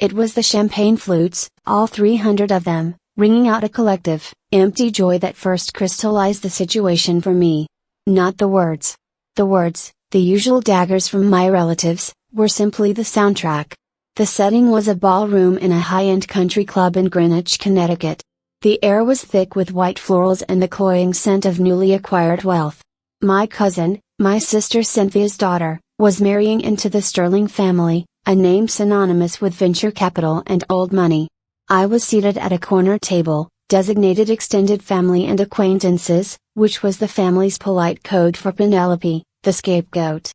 It was the champagne flutes, all 300 of them, ringing out a collective, empty joy that first crystallized the situation for me. Not the words. The words, the usual daggers from my relatives, were simply the soundtrack. The setting was a ballroom in a high-end country club in Greenwich, Connecticut. The air was thick with white florals and the cloying scent of newly acquired wealth. My cousin, my sister Cynthia's daughter, was marrying into the Sterling family, a name synonymous with venture capital and old money. I was seated at a corner table, designated extended family and acquaintances, which was the family's polite code for Penelope, the scapegoat.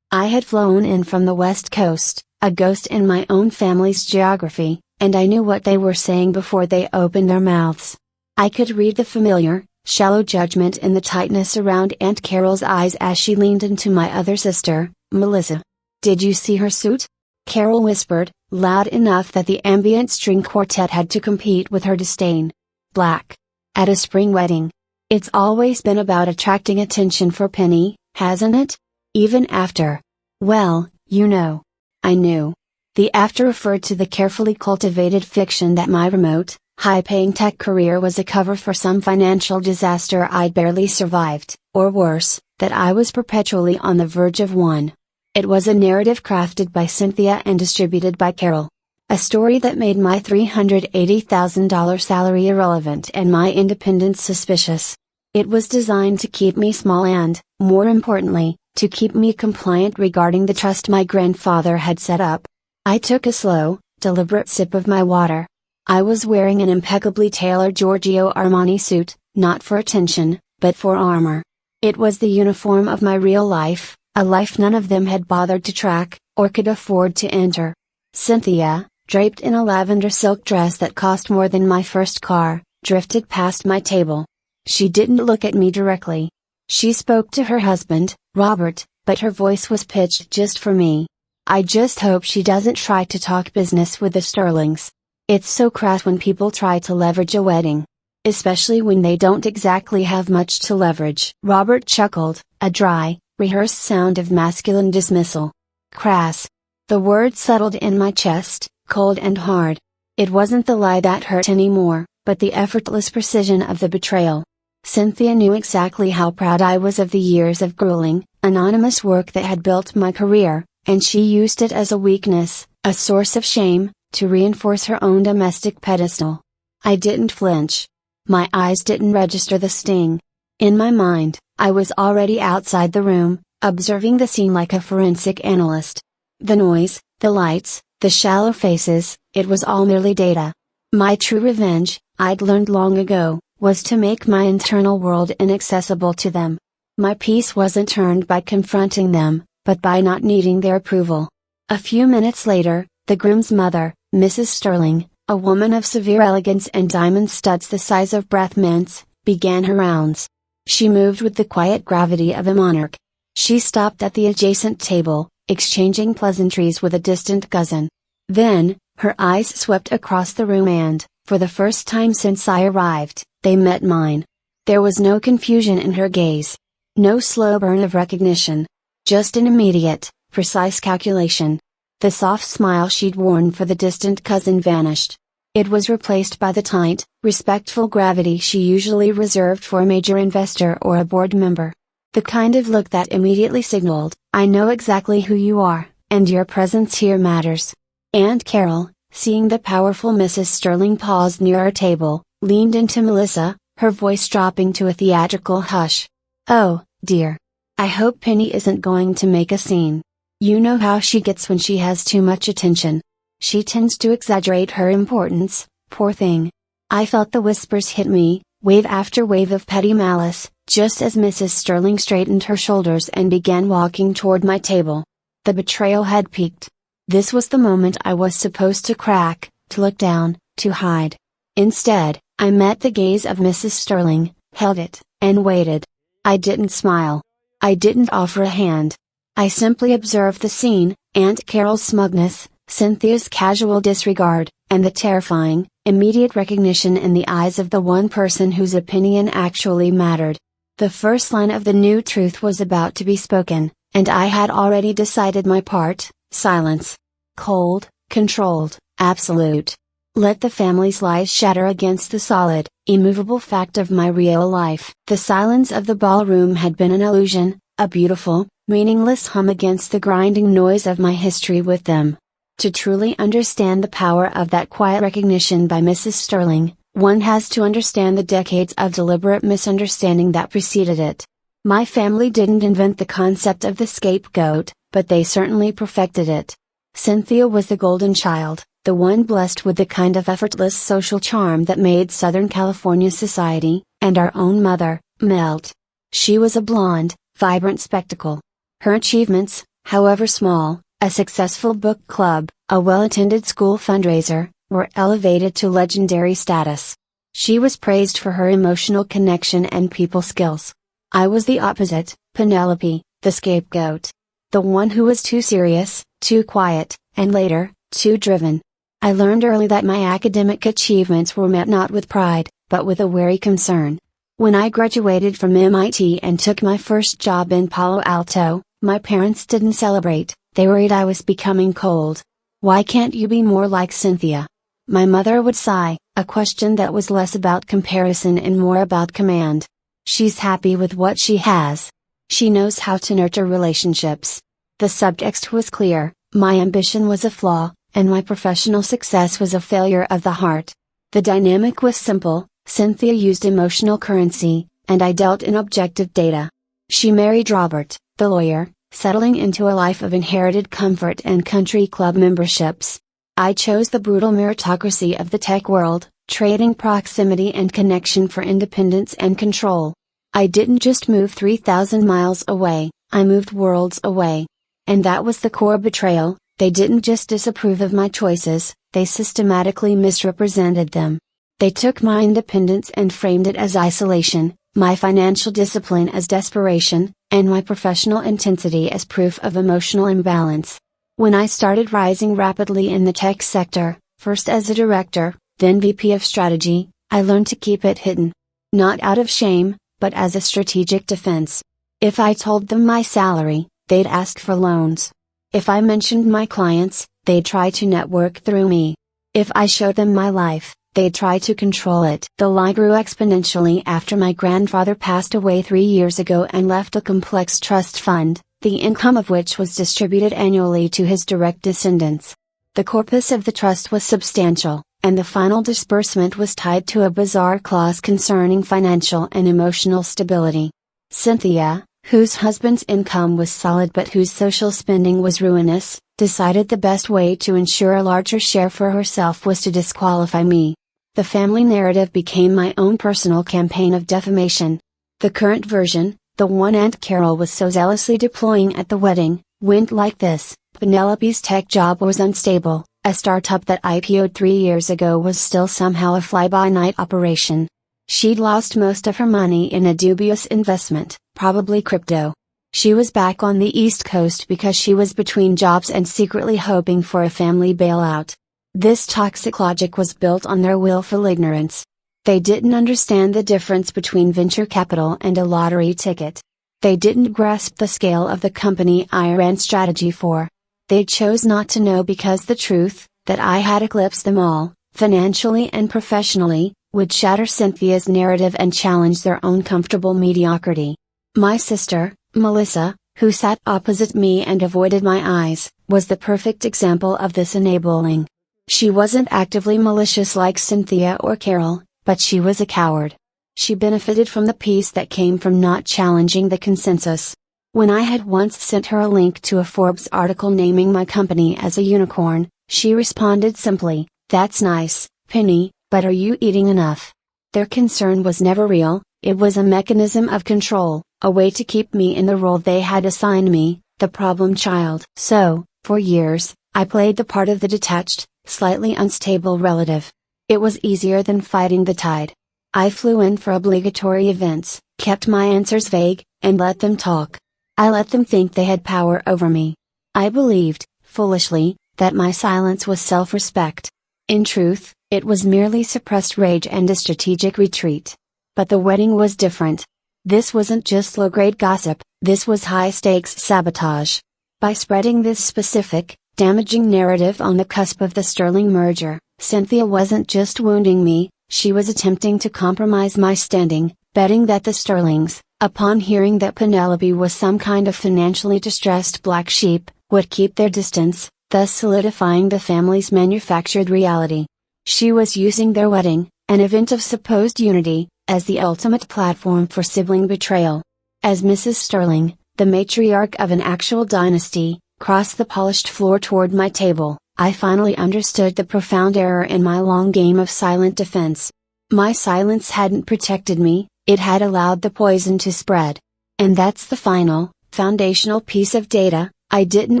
I had flown in from the West Coast, a ghost in my own family's geography, and I knew what they were saying before they opened their mouths. I could read the familiar, shallow judgment in the tightness around Aunt Carol's eyes as she leaned into my other sister, Melissa. "Did you see her suit?" Carol whispered, loud enough that the ambient string quartet had to compete with her disdain. "Black. At a spring wedding. It's always been about attracting attention for Penny, hasn't it? Even after. Well, you know." I knew. The after referred to the carefully cultivated fiction that my remote, high-paying tech career was a cover for some financial disaster I'd barely survived, or worse, that I was perpetually on the verge of one. It was a narrative crafted by Cynthia and distributed by Carol. A story that made my $380,000 salary irrelevant and my independence suspicious. It was designed to keep me small and, more importantly, to keep me compliant regarding the trust my grandfather had set up. I took a slow, deliberate sip of my water. I was wearing an impeccably tailored Giorgio Armani suit, not for attention, but for armor. It was the uniform of my real life, a life none of them had bothered to track, or could afford to enter. Cynthia, draped in a lavender silk dress that cost more than my first car, drifted past my table. She didn't look at me directly. She spoke to her husband, Robert, but her voice was pitched just for me. "I just hope she doesn't try to talk business with the Sterlings. It's so crass when people try to leverage a wedding. Especially when they don't exactly have much to leverage." Robert chuckled, a dry, rehearsed sound of masculine dismissal. Crass. The word settled in my chest, cold and hard. It wasn't the lie that hurt anymore, but the effortless precision of the betrayal. Cynthia knew exactly how proud I was of the years of grueling, anonymous work that had built my career, and she used it as a weakness, a source of shame, to reinforce her own domestic pedestal. I didn't flinch. My eyes didn't register the sting. In my mind, I was already outside the room, observing the scene like a forensic analyst. The noise, the lights, the shallow faces, it was all merely data. My true revenge, I'd learned long ago, was to make my internal world inaccessible to them. My peace wasn't earned by confronting them, but by not needing their approval. A few minutes later, the groom's mother, Mrs. Sterling, a woman of severe elegance and diamond studs the size of breath mints, began her rounds. She moved with the quiet gravity of a monarch. She stopped at the adjacent table, exchanging pleasantries with a distant cousin. Then, her eyes swept across the room and, for the first time since I arrived, they met mine. There was no confusion in her gaze. No slow burn of recognition. Just an immediate, precise calculation. The soft smile she'd worn for the distant cousin vanished. It was replaced by the tight, respectful gravity she usually reserved for a major investor or a board member. The kind of look that immediately signaled, "I know exactly who you are, and your presence here matters." Aunt Carol, seeing the powerful Mrs. Sterling pause near our table, leaned into Melissa, her voice dropping to a theatrical hush. "Oh, dear. I hope Penny isn't going to make a scene. You know how she gets when she has too much attention. She tends to exaggerate her importance, poor thing." I felt the whispers hit me, wave after wave of petty malice, just as Mrs. Sterling straightened her shoulders and began walking toward my table. The betrayal had peaked. This was the moment I was supposed to crack, to look down, to hide. Instead, I met the gaze of Mrs. Sterling, held it, and waited. I didn't smile. I didn't offer a hand. I simply observed the scene, Aunt Carol's smugness, Cynthia's casual disregard, and the terrifying, immediate recognition in the eyes of the one person whose opinion actually mattered. The first line of the new truth was about to be spoken, and I had already decided my part: silence. Cold, controlled, Absolute. Let the family's lies shatter against the solid, immovable fact of my real life. The silence of the ballroom had been an illusion, a beautiful, meaningless hum against the grinding noise of my history with them. To truly understand the power of that quiet recognition by Mrs. Sterling, one has to understand the decades of deliberate misunderstanding that preceded it. My family didn't invent the concept of the scapegoat, but they certainly perfected it. Cynthia was the golden child, the one blessed with the kind of effortless social charm that made Southern California society, and our own mother, melt. She was a blonde, vibrant spectacle. Her achievements, however small, a successful book club, a well-attended school fundraiser, were elevated to legendary status. She was praised for her emotional connection and people skills. I was the opposite, Penelope, the scapegoat. The one who was too serious, too quiet, and later, too driven. I learned early that my academic achievements were met not with pride, but with a wary concern. When I graduated from MIT and took my first job in Palo Alto, my parents didn't celebrate, they worried I was becoming cold. "Why can't you be more like Cynthia?" My mother would sigh, a question that was less about comparison and more about command. "She's happy with what she has. She knows how to nurture relationships." The subtext was clear: my ambition was a flaw, and my professional success was a failure of the heart. The dynamic was simple: Cynthia used emotional currency, and I dealt in objective data. She married Robert, the lawyer, settling into a life of inherited comfort and country club memberships. I chose the brutal meritocracy of the tech world, trading proximity and connection for independence and control. I didn't just move 3,000 miles away, I moved worlds away. And that was the core betrayal: they didn't just disapprove of my choices, they systematically misrepresented them. They took my independence and framed it as isolation, my financial discipline as desperation, and my professional intensity as proof of emotional imbalance. When I started rising rapidly in the tech sector, first as a director, then VP of strategy, I learned to keep it hidden. Not out of shame, but as a strategic defense. If I told them my salary, they'd ask for loans. If I mentioned my clients, they'd try to network through me. If I showed them my life, they'd try to control it. The lie grew exponentially after my grandfather passed away 3 years ago and left a complex trust fund, the income of which was distributed annually to his direct descendants. The corpus of the trust was substantial, and the final disbursement was tied to a bizarre clause concerning financial and emotional stability. Cynthia, whose husband's income was solid but whose social spending was ruinous, decided the best way to ensure a larger share for herself was to disqualify me. The family narrative became my own personal campaign of defamation. The current version, the one Aunt Carol was so zealously deploying at the wedding, went like this: Penelope's tech job was unstable, a startup that IPO'd 3 years ago was still somehow a fly-by-night operation. She'd lost most of her money in a dubious investment, probably crypto. She was back on the East Coast because she was between jobs and secretly hoping for a family bailout. This toxic logic was built on their willful ignorance. They didn't understand the difference between venture capital and a lottery ticket. They didn't grasp the scale of the company I ran strategy for. They chose not to know because the truth, that I had eclipsed them all, financially and professionally, would shatter Cynthia's narrative and challenge their own comfortable mediocrity. My sister, Melissa, who sat opposite me and avoided my eyes, was the perfect example of this enabling. She wasn't actively malicious like Cynthia or Carol, but she was a coward. She benefited from the peace that came from not challenging the consensus. When I had once sent her a link to a Forbes article naming my company as a unicorn, she responded simply, "That's nice, Penny, but are you eating enough?" Their concern was never real, it was a mechanism of control, a way to keep me in the role they had assigned me, the problem child. So, for years, I played the part of the detached, slightly unstable relative. It was easier than fighting the tide. I flew in for obligatory events, kept my answers vague, and let them talk. I let them think they had power over me. I believed, foolishly, that my silence was self-respect. In truth, it was merely suppressed rage and a strategic retreat. But the wedding was different. This wasn't just low-grade gossip, this was high-stakes sabotage. By spreading this specific, damaging narrative on the cusp of the Sterling merger. Cynthia wasn't just wounding me, she was attempting to compromise my standing, betting that the Sterlings, upon hearing that Penelope was some kind of financially distressed black sheep, would keep their distance, thus solidifying the family's manufactured reality. She was using their wedding, an event of supposed unity, as the ultimate platform for sibling betrayal. As Mrs. Sterling, the matriarch of an actual dynasty, crossed the polished floor toward my table, I finally understood the profound error in my long game of silent defense. My silence hadn't protected me, it had allowed the poison to spread. And that's the final, foundational piece of data. I didn't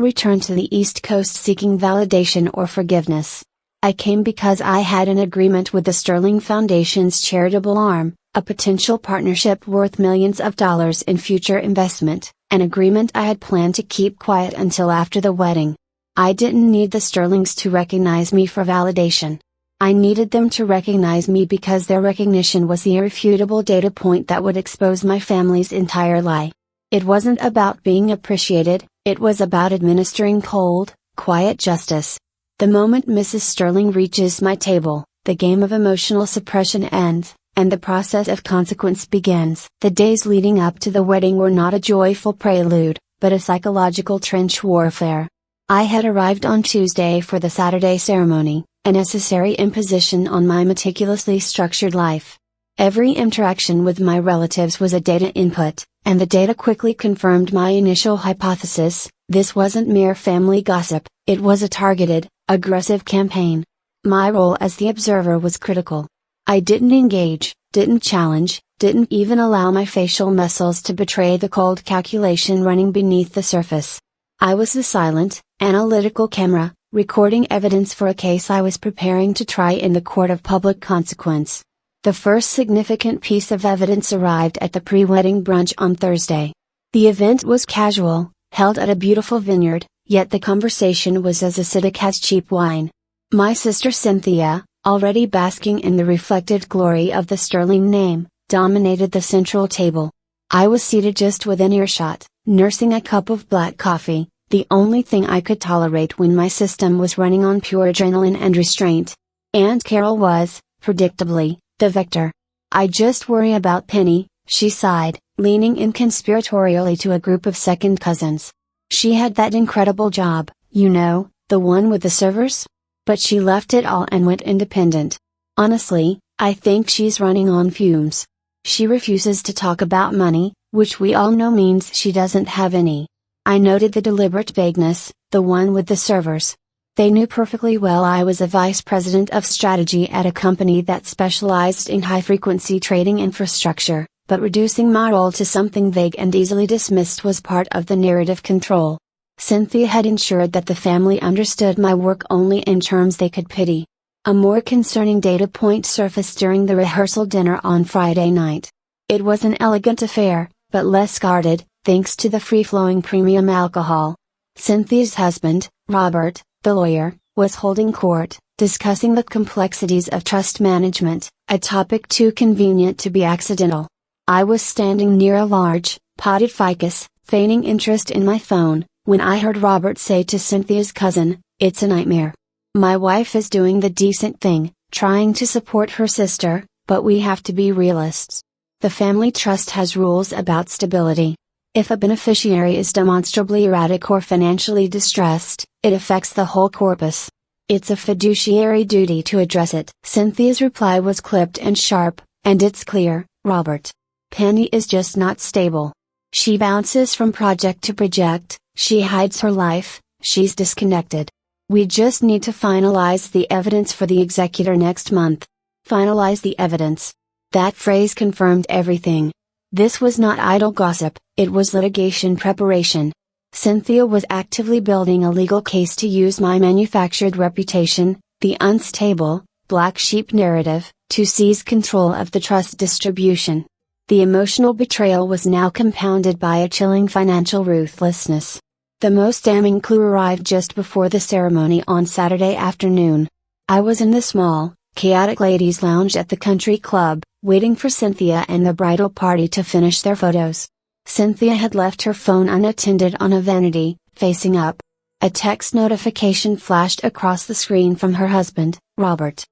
return to the East Coast seeking validation or forgiveness. I came because I had an agreement with the Sterling Foundation's charitable arm, a potential partnership worth millions of dollars in future investment, an agreement I had planned to keep quiet until after the wedding. I didn't need the Sterlings to recognize me for validation. I needed them to recognize me because their recognition was the irrefutable data point that would expose my family's entire lie. It wasn't about being appreciated, it was about administering cold, quiet justice. The moment Mrs. Sterling reaches my table, the game of emotional suppression ends, and the process of consequence begins. The days leading up to the wedding were not a joyful prelude, but a psychological trench warfare. I had arrived on Tuesday for the Saturday ceremony, a necessary imposition on my meticulously structured life. Every interaction with my relatives was a data input, and the data quickly confirmed my initial hypothesis: this wasn't mere family gossip, it was a targeted, aggressive campaign. My role as the observer was critical. I didn't engage, didn't challenge, didn't even allow my facial muscles to betray the cold calculation running beneath the surface. I was the silent, analytical camera, recording evidence for a case I was preparing to try in the court of public consequence. The first significant piece of evidence arrived at the pre-wedding brunch on Thursday. The event was casual, held at a beautiful vineyard, yet the conversation was as acidic as cheap wine. My sister Cynthia, already basking in the reflected glory of the Sterling name, dominated the central table. I was seated just within earshot, nursing a cup of black coffee, the only thing I could tolerate when my system was running on pure adrenaline and restraint. Aunt Carol was, predictably, the victor. "I just worry about Penny," she sighed, leaning in conspiratorially to a group of second cousins. "She had that incredible job, you know, the one with the servers? But she left it all and went independent. Honestly, I think she's running on fumes. She refuses to talk about money, which we all know means she doesn't have any." I noted the deliberate vagueness, the one with the servers. They knew perfectly well I was a vice president of strategy at a company that specialized in high-frequency trading infrastructure, but reducing my role to something vague and easily dismissed was part of the narrative control. Cynthia had ensured that the family understood my work only in terms they could pity. A more concerning data point surfaced during the rehearsal dinner on Friday night. It was an elegant affair, but less guarded, thanks to the free-flowing premium alcohol. Cynthia's husband, Robert, the lawyer, was holding court, discussing the complexities of trust management, a topic too convenient to be accidental. I was standing near a large, potted ficus, feigning interest in my phone, when I heard Robert say to Cynthia's cousin, "It's a nightmare. My wife is doing the decent thing, trying to support her sister, but we have to be realists. The family trust has rules about stability. If a beneficiary is demonstrably erratic or financially distressed, it affects the whole corpus. It's a fiduciary duty to address it." Cynthia's reply was clipped and sharp, "And it's clear, Robert. Penny is just not stable. She bounces from project to project, she hides her life, she's disconnected. We just need to finalize the evidence for the executor next month." Finalize the evidence. That phrase confirmed everything. This was not idle gossip, it was litigation preparation. Cynthia was actively building a legal case to use my manufactured reputation, the unstable, black sheep narrative, to seize control of the trust distribution. The emotional betrayal was now compounded by a chilling financial ruthlessness. The most damning clue arrived just before the ceremony on Saturday afternoon. I was in the small, chaotic ladies' lounge at the country club, waiting for Cynthia and the bridal party to finish their photos. Cynthia had left her phone unattended on a vanity, facing up. A text notification flashed across the screen from her husband, Robert.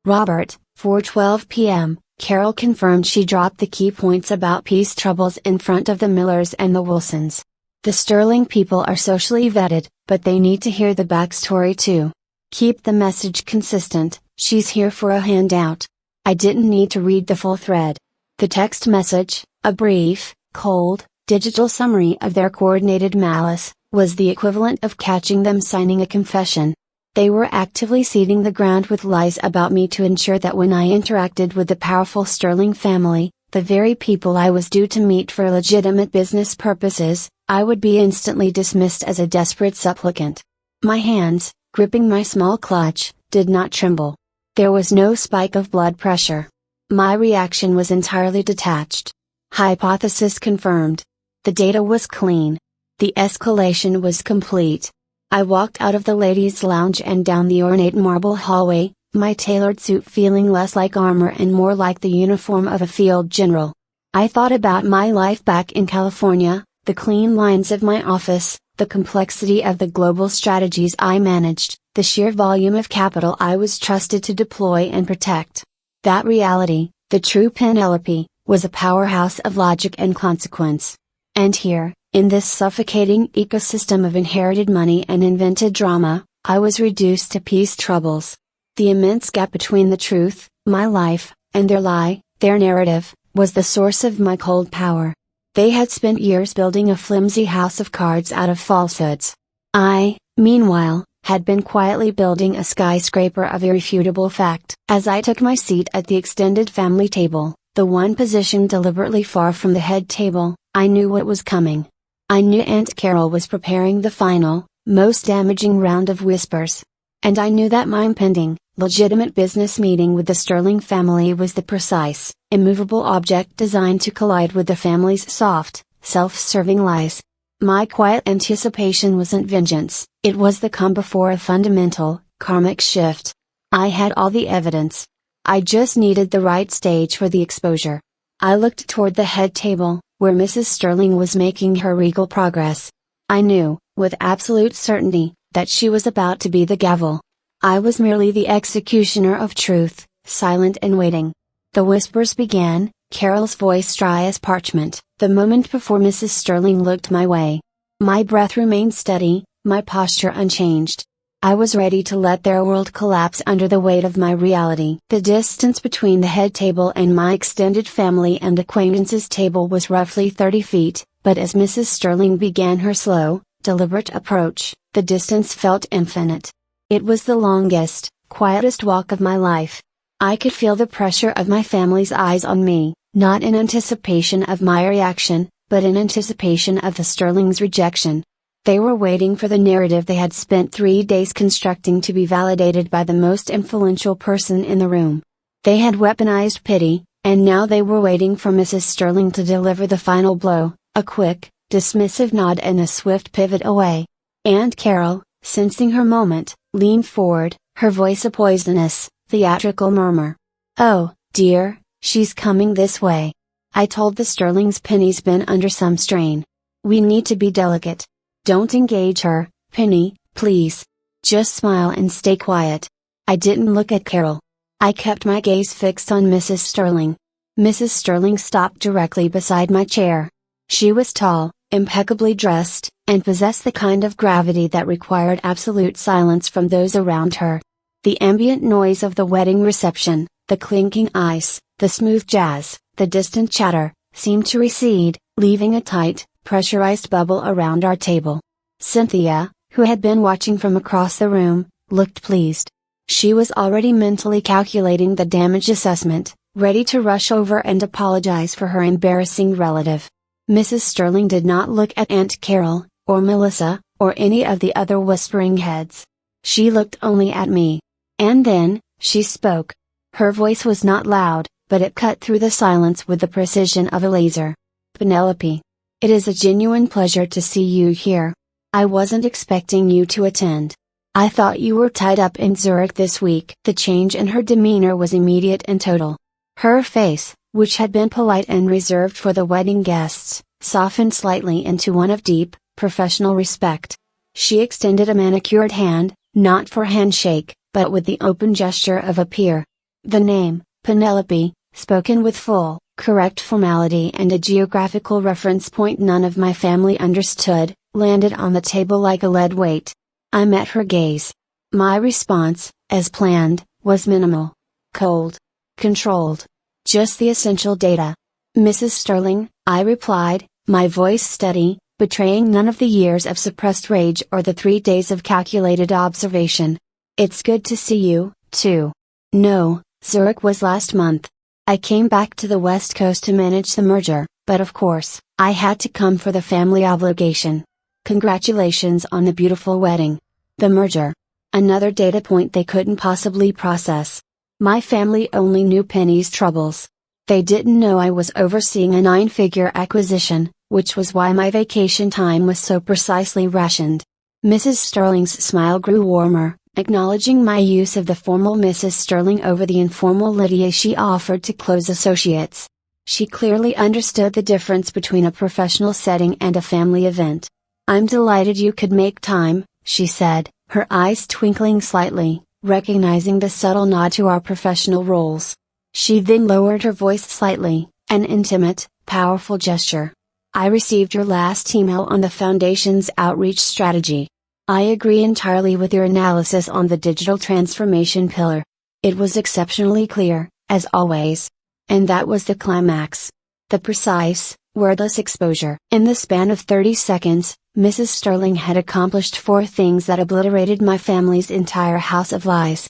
Robert, 4:12 p.m., Carol confirmed she dropped the key points about peace troubles in front of the Millers and the Wilsons. The Sterling people are socially vetted, but they need to hear the backstory too. Keep the message consistent, she's here for a handout. I didn't need to read the full thread. The text message, a brief, cold, digital summary of their coordinated malice, was the equivalent of catching them signing a confession. They were actively seeding the ground with lies about me to ensure that when I interacted with the powerful Sterling family, the very people I was due to meet for legitimate business purposes, I would be instantly dismissed as a desperate supplicant. My hands, gripping my small clutch, did not tremble. There was no spike of blood pressure. My reaction was entirely detached. Hypothesis confirmed. The data was clean. The escalation was complete. I walked out of the ladies' lounge and down the ornate marble hallway, my tailored suit feeling less like armor and more like the uniform of a field general. I thought about my life back in California, the clean lines of my office, the complexity of the global strategies I managed, the sheer volume of capital I was trusted to deploy and protect. That reality, the true Penelope, was a powerhouse of logic and consequence. And here, in this suffocating ecosystem of inherited money and invented drama, I was reduced to peace troubles. The immense gap between the truth, my life, and their lie, their narrative, was the source of my cold power. They had spent years building a flimsy house of cards out of falsehoods. I, meanwhile, had been quietly building a skyscraper of irrefutable fact. As I took my seat at the extended family table, the one positioned deliberately far from the head table, I knew what was coming. I knew Aunt Carol was preparing the final, most damaging round of whispers. And I knew that my impending, legitimate business meeting with the Sterling family was the precise, immovable object designed to collide with the family's soft, self-serving lies. My quiet anticipation wasn't vengeance, it was the calm before a fundamental, karmic shift. I had all the evidence. I just needed the right stage for the exposure. I looked toward the head table, where Mrs. Sterling was making her regal progress. I knew, with absolute certainty, that she was about to be the gavel. I was merely the executioner of truth, silent and waiting. The whispers began, Carol's voice dry as parchment, the moment before Mrs. Sterling looked my way. My breath remained steady, my posture unchanged. I was ready to let their world collapse under the weight of my reality. The distance between the head table and my extended family and acquaintances table was roughly 30 feet, but as Mrs. Sterling began her slow, deliberate approach, the distance felt infinite. It was the longest, quietest walk of my life. I could feel the pressure of my family's eyes on me, not in anticipation of my reaction, but in anticipation of the Sterling's rejection. They were waiting for the narrative they had spent 3 days constructing to be validated by the most influential person in the room. They had weaponized pity, and now they were waiting for Mrs. Sterling to deliver the final blow, a quick, dismissive nod and a swift pivot away. Aunt Carol, sensing her moment, leaned forward, her voice a poisonous, theatrical murmur. "Oh, dear, she's coming this way. I told the Sterling's Penny's been under some strain. We need to be delicate. Don't engage her, Penny, please. Just smile and stay quiet." I didn't look at Carol. I kept my gaze fixed on Mrs. Sterling. Mrs. Sterling stopped directly beside my chair. She was tall, impeccably dressed, and possessed the kind of gravity that required absolute silence from those around her. The ambient noise of the wedding reception, the clinking ice, the smooth jazz, the distant chatter, seemed to recede, leaving a tight, pressurized bubble around our table. Cynthia, who had been watching from across the room, looked pleased. She was already mentally calculating the damage assessment, ready to rush over and apologize for her embarrassing relative. Mrs. Sterling did not look at Aunt Carol, or Melissa, or any of the other whispering heads. She looked only at me. And then, she spoke. Her voice was not loud, but it cut through the silence with the precision of a laser. "Penelope. It is a genuine pleasure to see you here. I wasn't expecting you to attend. I thought you were tied up in Zurich this week." The change in her demeanor was immediate and total. Her face, which had been polite and reserved for the wedding guests, softened slightly into one of deep, professional respect. She extended a manicured hand, not for handshake, but with the open gesture of a peer. The name, Penelope, spoken with full, correct formality and a geographical reference point none of my family understood, landed on the table like a lead weight. I met her gaze. My response, as planned, was minimal. Cold. Controlled. Just the essential data. "Mrs. Sterling," I replied, my voice steady, betraying none of the years of suppressed rage or the 3 days of calculated observation. "It's good to see you, too." "No, Zurich was last month. I came back to the West Coast to manage the merger, but of course, I had to come for the family obligation." "Congratulations on the beautiful wedding." "The merger." Another data point they couldn't possibly process. My family only knew Penny's troubles. They didn't know I was overseeing a 9-figure acquisition, which was why my vacation time was so precisely rationed. Mrs. Sterling's smile grew warmer, acknowledging my use of the formal Mrs. Sterling over the informal Lydia she offered to close associates. She clearly understood the difference between a professional setting and a family event. "I'm delighted you could make time," she said, her eyes twinkling slightly, recognizing the subtle nod to our professional roles. She then lowered her voice slightly, an intimate, powerful gesture. "I received your last email on the Foundation's outreach strategy. I agree entirely with your analysis on the digital transformation pillar. It was exceptionally clear, as always. And that was the climax. The precise, wordless exposure." In the span of 30 seconds, Mrs. Sterling had accomplished 4 things that obliterated my family's entire house of lies.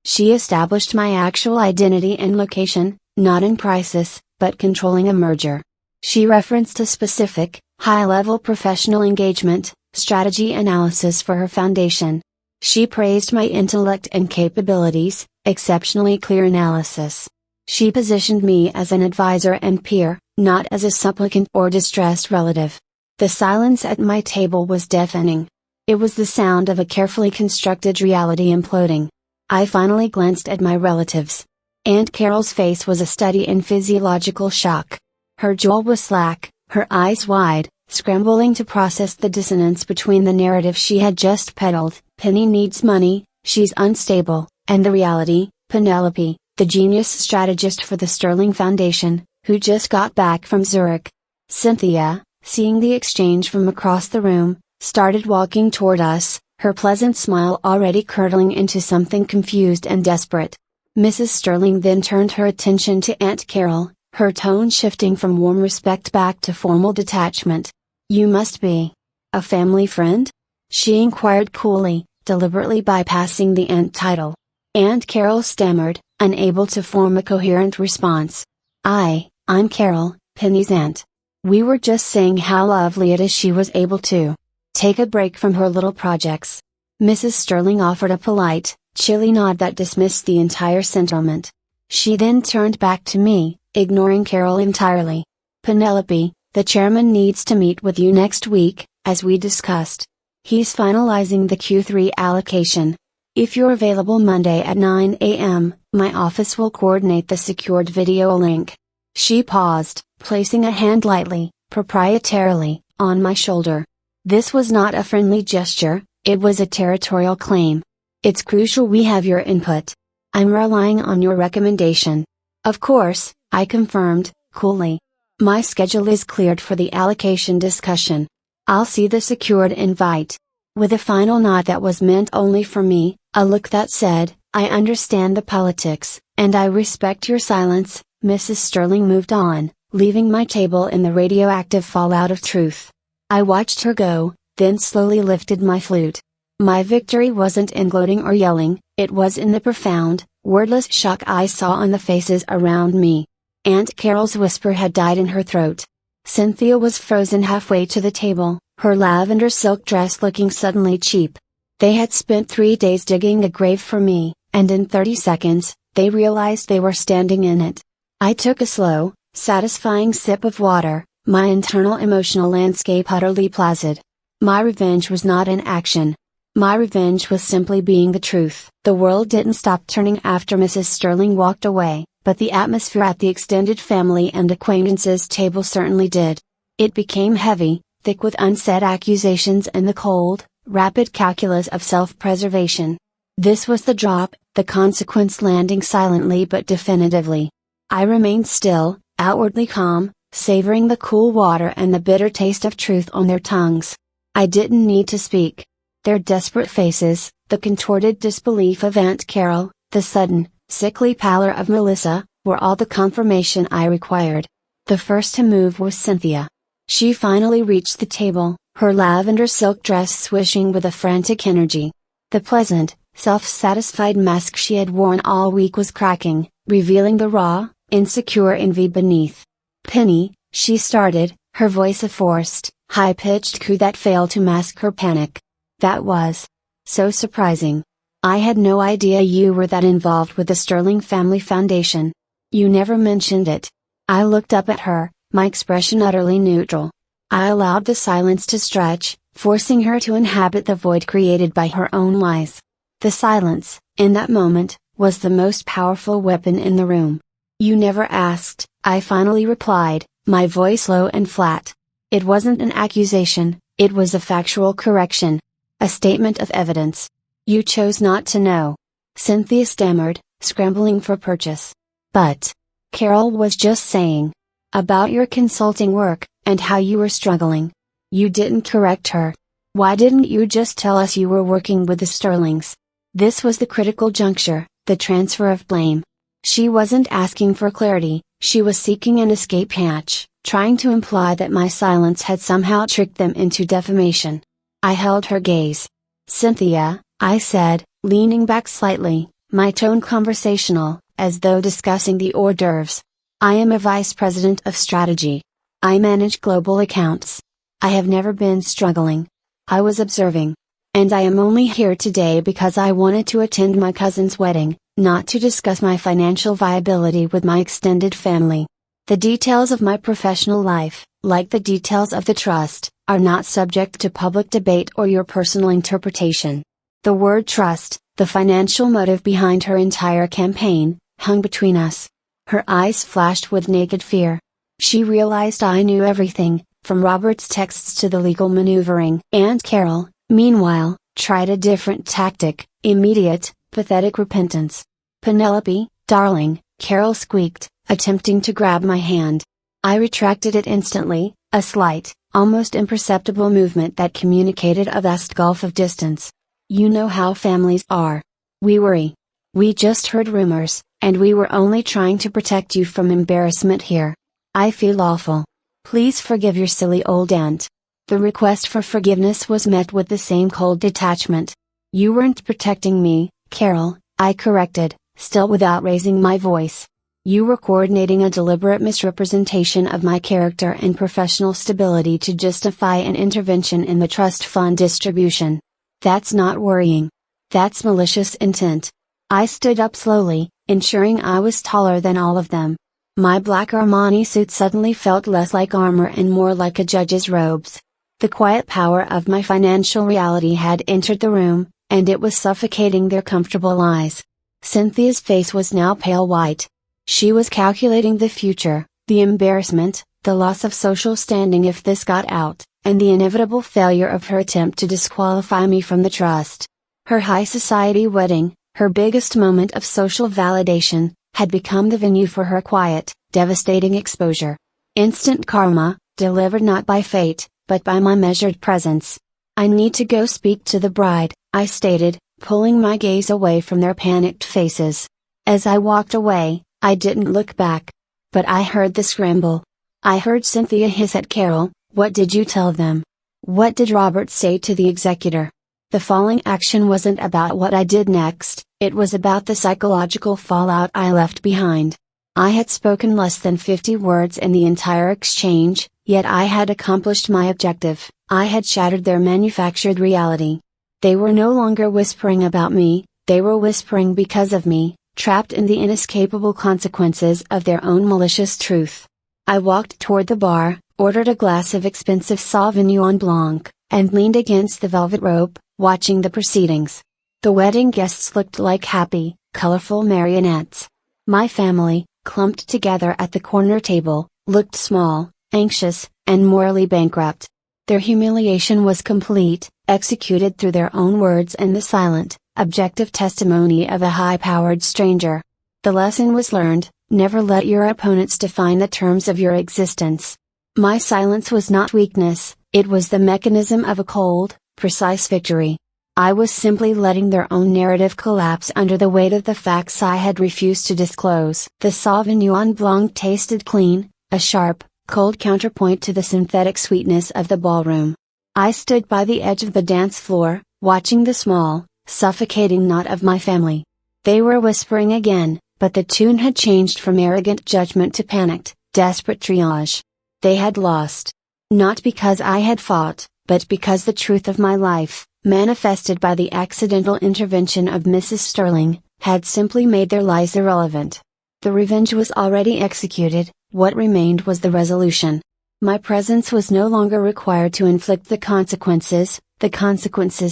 She established my actual identity and location, not in crisis, but controlling a merger. She referenced a specific, high-level professional engagement, strategy analysis for her foundation. She praised my intellect and capabilities, exceptionally clear analysis. She positioned me as an advisor and peer, not as a supplicant or distressed relative. The silence at my table was deafening. It was the sound of a carefully constructed reality imploding. I finally glanced at my relatives. Aunt Carol's face was a study in physiological shock. Her jaw was slack, her eyes wide, scrambling to process the dissonance between the narrative she had just peddled, "Penny needs money, she's unstable," and the reality, Penelope, the genius strategist for the Sterling Foundation, who just got back from Zurich. Cynthia, seeing the exchange from across the room, started walking toward us, her pleasant smile already curdling into something confused and desperate. Mrs. Sterling then turned her attention to Aunt Carol, her tone shifting from warm respect back to formal detachment. "You must be a family friend?" she inquired coolly, deliberately bypassing the aunt title. Aunt Carol stammered, unable to form a coherent response. I'm Carol, Penny's aunt. We were just saying how lovely it is she was able to take a break from her little projects." Mrs. Sterling offered a polite, chilly nod that dismissed the entire sentiment. She then turned back to me, ignoring Carol entirely. "Penelope, the chairman needs to meet with you next week, as we discussed. He's finalizing the Q3 allocation. If you're available Monday at 9 a.m., my office will coordinate the secured video link." She paused, placing a hand lightly, proprietarily, on my shoulder. This was not a friendly gesture, it was a territorial claim. "It's crucial we have your input. I'm relying on your recommendation." "Of course," I confirmed, coolly. "My schedule is cleared for the allocation discussion. I'll see the secured invite." With a final nod that was meant only for me, a look that said, "I understand the politics, and I respect your silence," Mrs. Sterling moved on, leaving my table in the radioactive fallout of truth. I watched her go, then slowly lifted my flute. My victory wasn't in gloating or yelling, it was in the profound, wordless shock I saw on the faces around me. Aunt Carol's whisper had died in her throat. Cynthia was frozen halfway to the table, her lavender silk dress looking suddenly cheap. They had spent 3 days digging a grave for me, and in 30 seconds, they realized they were standing in it. I took a slow, satisfying sip of water, my internal emotional landscape utterly placid. My revenge was not in action. My revenge was simply being the truth. The world didn't stop turning after Mrs. Sterling walked away, but the atmosphere at the extended family and acquaintances table certainly did. It became heavy, thick with unsaid accusations and the cold, rapid calculus of self-preservation. This was the drop, the consequence landing silently but definitively. I remained still, outwardly calm, savoring the cool water and the bitter taste of truth on their tongues. I didn't need to speak. Their desperate faces, the contorted disbelief of Aunt Carol, the sudden, sickly pallor of Melissa, were all the confirmation I required. The first to move was Cynthia. She finally reached the table, her lavender silk dress swishing with a frantic energy. The pleasant, self-satisfied mask she had worn all week was cracking, revealing the raw, insecure envy beneath. "Penny," she started, her voice a forced, high-pitched coo that failed to mask her panic. "That was so surprising. I had no idea you were that involved with the Sterling Family Foundation. You never mentioned it." I looked up at her, my expression utterly neutral. I allowed the silence to stretch, forcing her to inhabit the void created by her own lies. The silence, in that moment, was the most powerful weapon in the room. "You never asked," I finally replied, my voice low and flat. It wasn't an accusation, it was a factual correction. A statement of evidence. "You chose not to know," Cynthia stammered, scrambling for purchase. "But Carol was just saying about your consulting work, and how you were struggling. You didn't correct her. Why didn't you just tell us you were working with the Sterlings?" This was the critical juncture, the transfer of blame. She wasn't asking for clarity, she was seeking an escape hatch, trying to imply that my silence had somehow tricked them into defamation. I held her gaze. "Cynthia," I said, leaning back slightly, my tone conversational, as though discussing the hors d'oeuvres. "I am a vice president of strategy. I manage global accounts. I have never been struggling. I was observing. And I am only here today because I wanted to attend my cousin's wedding, not to discuss my financial viability with my extended family. The details of my professional life, like the details of the trust, are not subject to public debate or your personal interpretation." The word trust, the financial motive behind her entire campaign, hung between us. Her eyes flashed with naked fear. She realized I knew everything, from Robert's texts to the legal maneuvering. Aunt Carol, meanwhile, tried a different tactic, immediate, pathetic repentance. "Penelope, darling," Carol squeaked, attempting to grab my hand. I retracted it instantly, a slight, almost imperceptible movement that communicated a vast gulf of distance. "You know how families are. We worry. We just heard rumors, and we were only trying to protect you from embarrassment here. I feel awful. Please forgive your silly old aunt." The request for forgiveness was met with the same cold detachment. "You weren't protecting me, Carol," I corrected, still without raising my voice. "You were coordinating a deliberate misrepresentation of my character and professional stability to justify an intervention in the trust fund distribution. That's not worrying. That's malicious intent." I stood up slowly, ensuring I was taller than all of them. My black Armani suit suddenly felt less like armor and more like a judge's robes. The quiet power of my financial reality had entered the room, and it was suffocating their comfortable eyes. Cynthia's face was now pale white. She was calculating the future, the embarrassment, the loss of social standing if this got out, and the inevitable failure of her attempt to disqualify me from the trust. Her high society wedding, her biggest moment of social validation, had become the venue for her quiet, devastating exposure. Instant karma, delivered not by fate, but by my measured presence. "I need to go speak to the bride," I stated, pulling my gaze away from their panicked faces. As I walked away, I didn't look back. But I heard the scramble. I heard Cynthia hiss at Carol, "What did you tell them? What did Robert say to the executor?" The falling action wasn't about what I did next, it was about the psychological fallout I left behind. I had spoken less than 50 words in the entire exchange, yet I had accomplished my objective, I had shattered their manufactured reality. They were no longer whispering about me, they were whispering because of me, trapped in the inescapable consequences of their own malicious truth. I walked toward the bar, ordered a glass of expensive Sauvignon Blanc, and leaned against the velvet rope, watching the proceedings. The wedding guests looked like happy, colorful marionettes. My family, clumped together at the corner table, looked small, anxious, and morally bankrupt. Their humiliation was complete, executed through their own words and the silent, objective testimony of a high-powered stranger. The lesson was learned: never let your opponents define the terms of your existence. My silence was not weakness, it was the mechanism of a cold, precise victory. I was simply letting their own narrative collapse under the weight of the facts I had refused to disclose. The Sauvignon Blanc tasted clean, a sharp, cold counterpoint to the synthetic sweetness of the ballroom. I stood by the edge of the dance floor, watching the small, suffocating knot of my family. They were whispering again, but the tune had changed from arrogant judgment to panicked, desperate triage. They had lost. Not because I had fought, but because the truth of my life, manifested by the accidental intervention of Mrs. Sterling, had simply made their lies irrelevant. The revenge was already executed, what remained was the resolution. My presence was no longer required to inflict the consequences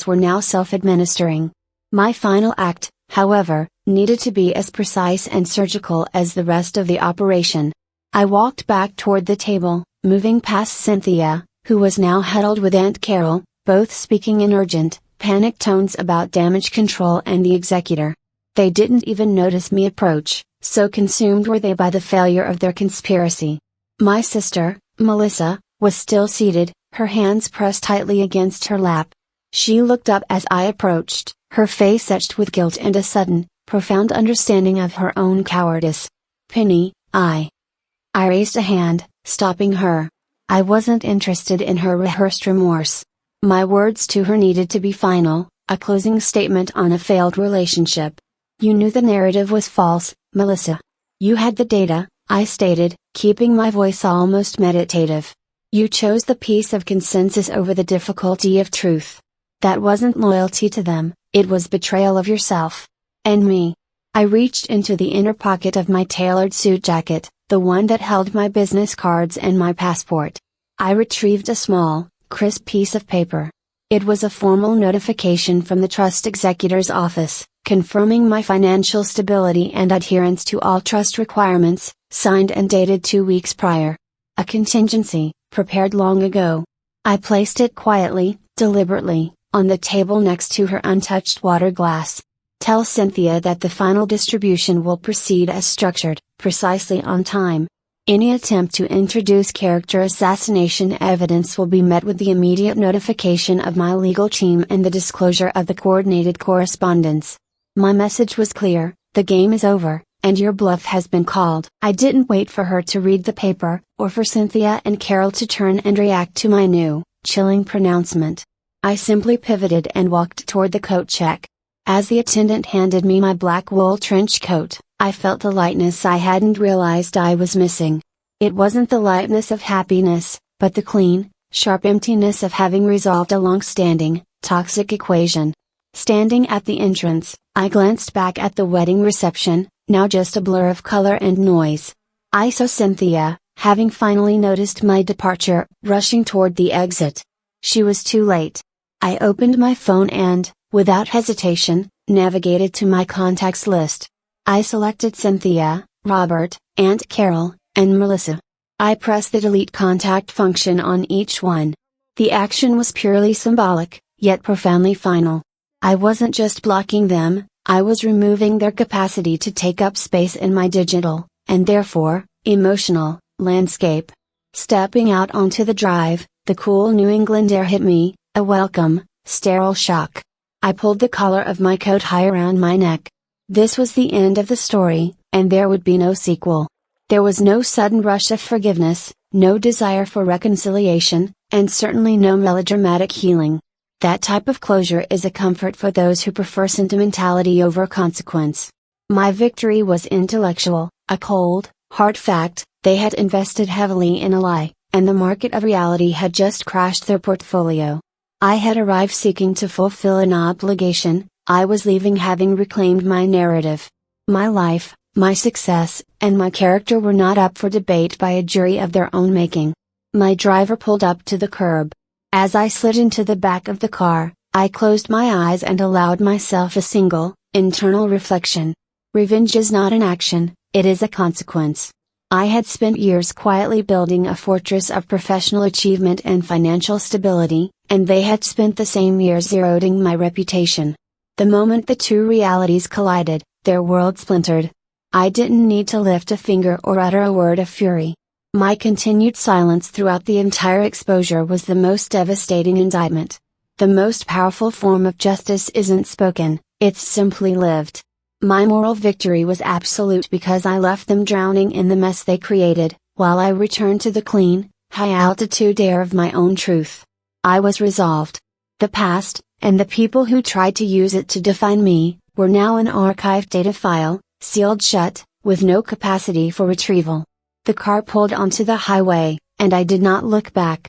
were now self-administering. My final act, however, needed to be as precise and surgical as the rest of the operation. I walked back toward the table, moving past Cynthia, who was now huddled with Aunt Carol, both speaking in urgent, panicked tones about damage control and the executor. They didn't even notice me approach, so consumed were they by the failure of their conspiracy. My sister, Melissa, was still seated, her hands pressed tightly against her lap. She looked up as I approached, her face etched with guilt and a sudden, profound understanding of her own cowardice. "Penny, I raised a hand, stopping her. I wasn't interested in her rehearsed remorse. My words to her needed to be final, a closing statement on a failed relationship. "You knew the narrative was false, Melissa. You had the data," I stated, keeping my voice almost meditative. "You chose the peace of consensus over the difficulty of truth. That wasn't loyalty to them, it was betrayal of yourself. And me." I reached into the inner pocket of my tailored suit jacket, the one that held my business cards and my passport. I retrieved a small, crisp piece of paper. It was a formal notification from the trust executor's office, confirming my financial stability and adherence to all trust requirements, signed and dated 2 weeks prior. A contingency, prepared long ago. I placed it quietly, deliberately, on the table next to her untouched water glass. "Tell Cynthia that the final distribution will proceed as structured, precisely on time. Any attempt to introduce character assassination evidence will be met with the immediate notification of my legal team and the disclosure of the coordinated correspondence." My message was clear: the game is over, and your bluff has been called. I didn't wait for her to read the paper, or for Cynthia and Carol to turn and react to my new, chilling pronouncement. I simply pivoted and walked toward the coat check. As the attendant handed me my black wool trench coat, I felt the lightness I hadn't realized I was missing. It wasn't the lightness of happiness, but the clean, sharp emptiness of having resolved a long-standing, toxic equation. Standing at the entrance, I glanced back at the wedding reception, now just a blur of color and noise. I saw Cynthia, having finally noticed my departure, rushing toward the exit. She was too late. I opened my phone and, without hesitation, navigated to my contacts list. I selected Cynthia, Robert, Aunt Carol, and Melissa. I pressed the delete contact function on each one. The action was purely symbolic, yet profoundly final. I wasn't just blocking them, I was removing their capacity to take up space in my digital, and therefore, emotional, landscape. Stepping out onto the drive, the cool New England air hit me, a welcome, sterile shock. I pulled the collar of my coat high around my neck. This was the end of the story, and there would be no sequel. There was no sudden rush of forgiveness, no desire for reconciliation, and certainly no melodramatic healing. That type of closure is a comfort for those who prefer sentimentality over consequence. My victory was intellectual, a cold, hard fact: they had invested heavily in a lie, and the market of reality had just crashed their portfolio. I had arrived seeking to fulfill an obligation, I was leaving having reclaimed my narrative. My life, my success, and my character were not up for debate by a jury of their own making. My driver pulled up to the curb. As I slid into the back of the car, I closed my eyes and allowed myself a single, internal reflection. Revenge is not an action, it is a consequence. I had spent years quietly building a fortress of professional achievement and financial stability, And they had spent the same years eroding my reputation. The moment the two realities collided, their world splintered. I didn't need to lift a finger or utter a word of fury. My continued silence throughout the entire exposure was the most devastating indictment. The most powerful form of justice isn't spoken, it's simply lived. My moral victory was absolute because I left them drowning in the mess they created, while I returned to the clean, high-altitude air of my own truth. I was resolved. The past, and the people who tried to use it to define me, were now an archived data file, sealed shut, with no capacity for retrieval. The car pulled onto the highway, and I did not look back.